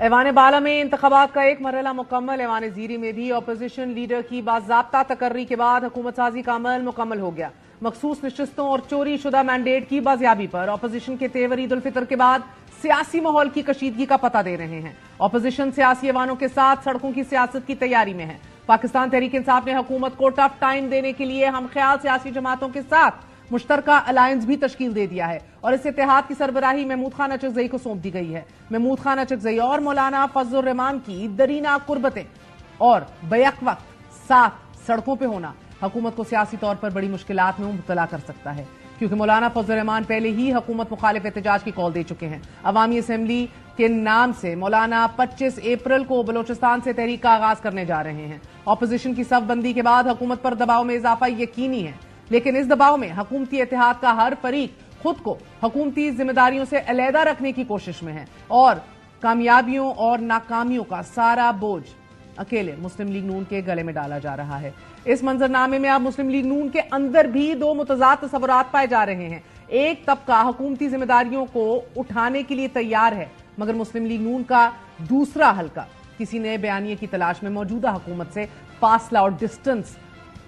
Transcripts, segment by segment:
ایوان بالا میں انتخابات کا ایک مرحلہ مکمل. ایوان زیری میں بھی اپوزیشن لیڈر کی باضابطہ تقرری کے بعد حکومت سازی کا عمل مکمل ہو گیا. مخصوص نشستوں اور چوری شدہ مینڈیٹ کی بازیابی پر اپوزیشن کے تیور عید الفطر کے بعد سیاسی ماحول کی کشیدگی کا پتہ دے رہے ہیں. اپوزیشن سیاسی ایوانوں کے ساتھ سڑکوں کی سیاست کی تیاری میں ہے. پاکستان تحریک انصاف نے حکومت کو ٹف ٹائم دینے کے لیے ہم خیال سیاسی جماعتوں کے ساتھ مشترکہ الائنس بھی تشکیل دے دیا ہے اور اس اتحاد کی سربراہی محمود خان اچکزئی کو سونپ دی گئی ہے. محمود خان اچکزئی اور مولانا فضل الرحمان کی درینہ قربتیں اور بیک وقت ساتھ سڑکوں پہ ہونا حکومت کو سیاسی طور پر بڑی مشکلات میں مبتلا کر سکتا ہے، کیونکہ مولانا فضل الرحمان پہلے ہی حکومت مخالف احتجاج کی کال دے چکے ہیں. عوامی اسمبلی کے نام سے مولانا 25 اپریل کو بلوچستان سے تحریک کا آغاز کرنے جا رہے ہیں. اپوزیشن کی صف بندی کے بعد حکومت پر دباؤ میں اضافہ یقینی ہے، لیکن اس دباؤ میں حکومتی اتحاد کا ہر فریق خود کو حکومتی ذمہ داریوں سے علیحدہ رکھنے کی کوشش میں ہے اور کامیابیوں اور ناکامیوں کا سارا بوجھ اکیلے مسلم لیگ نون کے گلے میں ڈالا جا رہا ہے. اس منظرنامے میں اب مسلم لیگ نون کے اندر بھی دو متضاد تصورات پائے جا رہے ہیں. ایک طبقہ حکومتی ذمہ داریوں کو اٹھانے کے لیے تیار ہے، مگر مسلم لیگ نون کا دوسرا حلقہ کسی نئے بیانیے کی تلاش میں موجودہ حکومت سے فاصلہ اور ڈسٹنس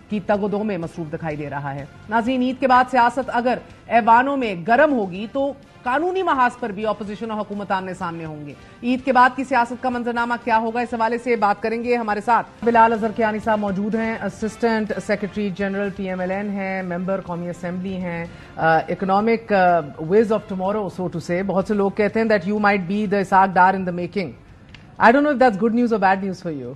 کی تگ و دو میں مصروف دکھائی دے رہا ہے. ناظرین، عید کے بعد سیاست اگر ایوانوں میں گرم ہوگی تو قانونی محاذ پر بھی اپوزیشن اور حکومت آمنے سامنے ہوں گے. عید کے بعد کی سیاست کا منظرنامہ کیا ہوگا، اس حوالے سے بات کریں گے. ہمارے ساتھ بلال اظہر کیانی صاحب موجود ہیں، اسسٹنٹ سیکرٹری جنرل PMLN ہیں، ممبر قومی اسمبلی ہیں، economic ways of tomorrow so to say. بہت سے لوگ کہتے ہیں that you might be the Ishaq Dar in the making. I don't know if that's good news اور بیڈ نیوز فار یو.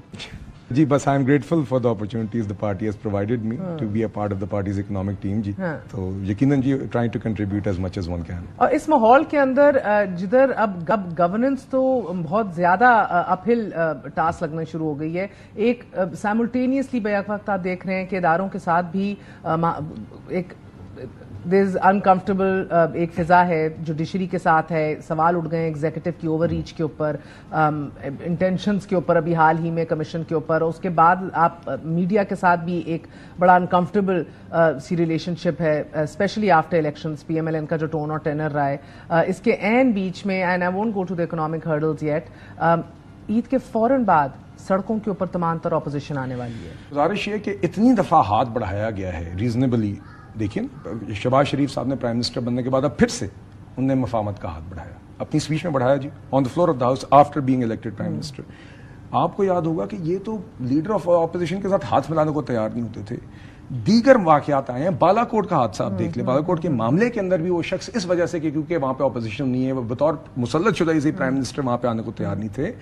جی بس I am grateful for the opportunities the party has provided me to be a part of the party's economic team. جی تو یقیناً جی trying to contribute as much as one can. اور اس ماحول کے اندر جدھر اب گورننس تو بہت زیادہ اپ ہل ٹاسک لگنا شروع ہو گئی ہے، ایک سائملٹینیسلی بیک وقت آپ دیکھ رہے ہیں کہ اداروں کے ساتھ بھی ایک دیر از انکمفرٹیبل ایک فضا ہے، جوڈیشری کے ساتھ ہے. سوال اٹھ گئے ہیں ایگزیکٹو کی اوور ریچ کے اوپر، انٹینشنز کے اوپر، ابھی حال ہی میں کمیشن کے اوپر. اس کے بعد آپ میڈیا کے ساتھ بھی ایک بڑا انکمفرٹیبل سی ریلیشن شپ ہے، اسپیشلی آفٹر الیکشنز. PMLN کا جو ٹون اور ٹینر رہا ہے اس کے عین بیچ میں، and I won't go to the economic hurdles yet, Eid کے فوراً بعد سڑکوں کے اوپر تمام تر اپوزیشن آنے والی ہے. گزارش یہ کہ اتنی دفعہ ہاتھ بڑھایا گیا ہے ریزنیبلی. دیکھیں شہباز شریف صاحب نے پرائم منسٹر بننے کے بعد اب پھر سے انہوں نے مفاہمت کا ہاتھ بڑھایا، اپنی اسپیچ میں بڑھایا جی، on the floor of the house after being elected prime minister. آپ کو یاد ہوگا کہ یہ تو لیڈر آف اپوزیشن کے ساتھ ہاتھ ملانے کو تیار نہیں ہوتے تھے. دیگر واقعات آئے ہیں، بالا کوٹ کا حادثہ آپ دیکھ لیں. بالا کوٹ کے معاملے کے اندر بھی وہ شخص اس وجہ سے کہ کیونکہ وہاں پہ اپوزیشن نہیں ہے، بطور مسلط شدہ اسی پرائم منسٹر وہاں پہ آنے کو تیار نہیں تھے.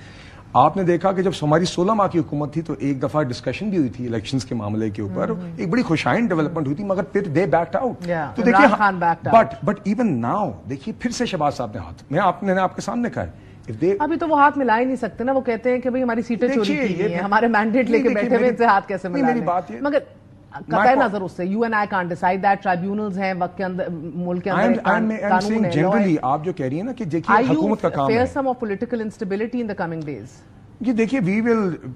آپ نے دیکھا کہ جب ہماری 16 ماہ کی حکومت تھی تو ایک دفعہ ڈسکشن بھی ہوئی تھی الیکشنز کے معاملے کے اوپر، ایک بڑی خوشائن ڈیولپمنٹ ہوئی تھی، مگر پھر دے بیکڈ آؤٹ. تو دیکھیے بٹ ایون ناؤ دیکھیے پھر سے شہباز صاحب نے ہاتھ، میں نے آپ کے سامنے کہا ہے ابھی تو وہ ہاتھ ملا ہی نہیں سکتے نا. وہ کہتے ہیں کہ بھئی ہماری سیٹیں چوری کی گئی ہیں، ہمارے مینڈیٹ لے کے بیٹھے ہوئے سے ہاتھ کیسے ملا لیں. مگر قطع نظر اس سے you and I can't decide that, tribunals ہیں وقت کے اندر، ملک کے اندر قانون ہے. جنرلی آپ جو کہہ رہی ہیں نا کہ دیکھیے حکومت کا کام ہے. Fear some of political instability in the coming days. جی دیکھیے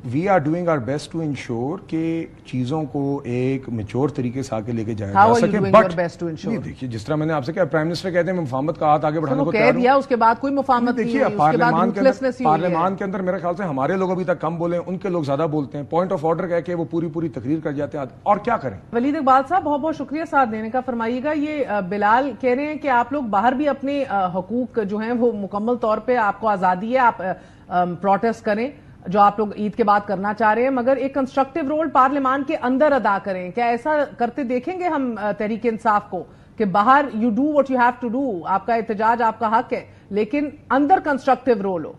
we are doing our best to ensure کہ چیزوں کو ایک میچور طریقے سے آگے لے کے جایا جا سکے. بٹ دیکھیے جس طرح میں نے آپ سے کہا، پرائم منسٹر کہتے ہیں مفاہمت کا ہاتھ آگے بڑھانے کو تیار ہوں. اس کے بعد کوئی مفاہمت نہیں ہوئی. پارلیمان کے اندر میرے خیال سے ہمارے لوگ ابھی تک کم بولے، ان کے لوگ زیادہ بولتے ہیں. پوائنٹ آف آرڈر کہہ کے وہ پوری تقریر کر جاتے ہیں، اور کیا کریں. ولید اقبال صاحب بہت بہت شکریہ ساتھ دینے کا. فرمائیے گا، یہ بلال کہہ رہے ہیں کہ آپ لوگ باہر بھی اپنے حقوق جو ہیں وہ مکمل طور پہ آپ کو آزادی ہے، آپ پروٹیسٹ کریں جو آپ لوگ عید کے بعد کرنا چاہ رہے ہیں، مگر ایک کنسٹرکٹیو رول پارلیمان کے اندر ادا کریں. کیا ایسا کرتے دیکھیں گے ہم تحریک انصاف کو کہ باہر you do what you have to do, آپ کا احتجاج آپ کا حق ہے، لیکن اندر کنسٹرکٹیو رول ہو؟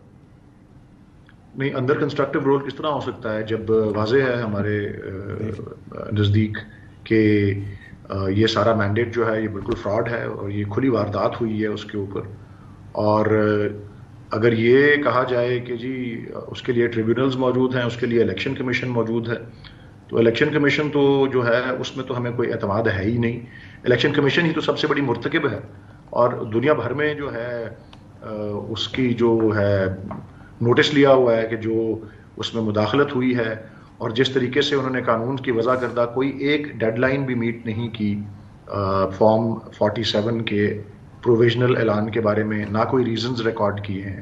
نہیں، اندر کنسٹرکٹیو رول کس طرح ہو سکتا ہے جب واضح ہے ہمارے نزدیک کہ یہ سارا مینڈیٹ جو ہے یہ بالکل فراڈ ہے اور یہ کھلی واردات ہوئی ہے اس کے اوپر. اور اگر یہ کہا جائے کہ جی اس کے لیے ٹریبیونلز موجود ہیں، اس کے لیے الیکشن کمیشن موجود ہے، تو الیکشن کمیشن تو جو ہے اس میں تو ہمیں کوئی اعتماد ہے ہی نہیں. الیکشن کمیشن ہی تو سب سے بڑی مرتکب ہے، اور دنیا بھر میں جو ہے اس کی جو ہے نوٹس لیا ہوا ہے کہ جو اس میں مداخلت ہوئی ہے اور جس طریقے سے انہوں نے قانون کی وضع کردہ کوئی ایک ڈیڈ لائن بھی میٹ نہیں کی فارم 47 کے پروویژنل اعلان کے بارے میں، نہ کوئی ریزنز ریکارڈ کیے ہیں.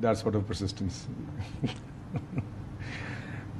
that sort of persistence.